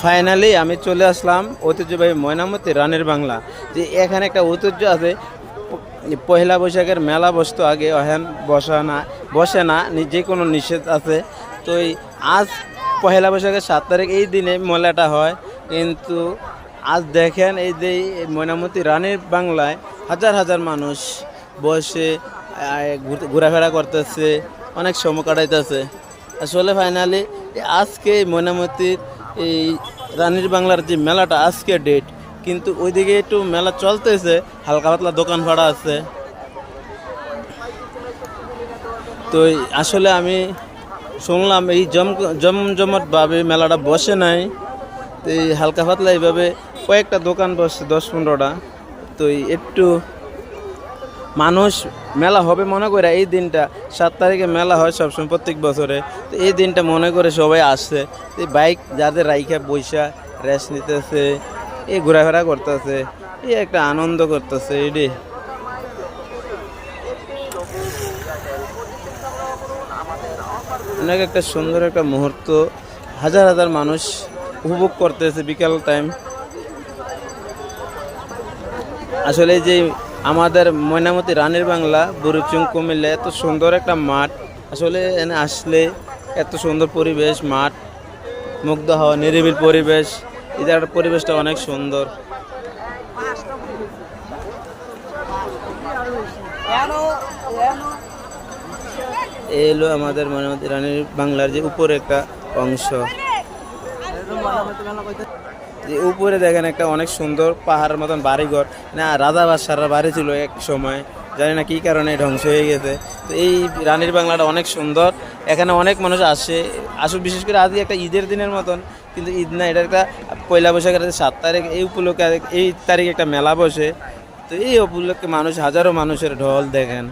Finally আমি চলে আসলাম ঐতিহ্যবাহী ময়নামতি রানীর বাংলা। যে এখানে একটা ঐতিহ্য আছে, পয়লা বৈশাখের মেলা বসতো আগে, এখন বসে না, যে কোনো নিষেধ আছে। তো আজ পয়লা বৈশাখের 7 তারিখ এই দিনে মেলাটা হয়। কিন্তু আজ দেখেন এই যে ময়নামতি রানীর বাংলায় হাজার হাজার মানুষ বসে ঘোরাফেরা করতেছে, অনেক সময় কাটাইতেছে। আসলে ফাইনালি আজকে ময়নামতির এই রানীর বাংলার যে মেলাটা আজকে ডেট, কিন্তু ওইদিকে একটু মেলা চলতেছে, হালকা পাতলা দোকান ভাড়া আছে। তো আসলে আমি শুনলাম এই জমজমটভাবে মেলাটা বসে নাই। তো এই হালকা পাতলা এইভাবে কয়েকটা দোকান বসছে, 10-15টা। তো একটু মানুষ মেলা হবে মনে করে এই দিনটা, 7 তারিখে মেলা হয় সবসময় প্রত্যেক বছরে। তো এই দিনটা মনে করে সবাই আসছে। এই বাইক যাদের রাইখা বৈশা রেস্ট নিতেছে, এই ঘোরাফেরা করতেছে, এই একটা আনন্দ করতেছে। এটি অনেক একটা সুন্দর একটা মুহূর্ত, হাজার হাজার মানুষ উপভোগ করতেছে বিকাল টাইম। আসলে যে আমাদের ময়নামতি রানীর বাংলা বুড়িচুং কুমিল্লা এত সুন্দর একটা মাঠ, আসলে এখানে আসলে এত সুন্দর পরিবেশ, মাঠ, মুগ্ধ হওয়া, নিরিবিল পরিবেশ, এই জায়গাটার পরিবেশটা অনেক সুন্দর। এই হলো আমাদের ময়নামতি রানীর বাংলার যে উপরে একটা অংশ। যে উপরে দেখেন একটা অনেক সুন্দর পাহাড়ের মতন বাড়িঘর, না রাজা বাদশাহর বাড়ি ছিল এক সময়, জানি না কী কারণে ধ্বংস হয়ে গেছে। তো এই রানীর বাংলাটা অনেক সুন্দর, এখানে অনেক মানুষ আসে। বিশেষ করে আজকে একটা ঈদের দিনের মতন, কিন্তু ঈদ না, এটা একটা পয়লা বৈশাখের 7 তারিখ, এই উপলক্ষে এই তারিখে একটা মেলা বসে। তো এই উপলক্ষে মানুষ, হাজারো মানুষের ঢল দেখেন।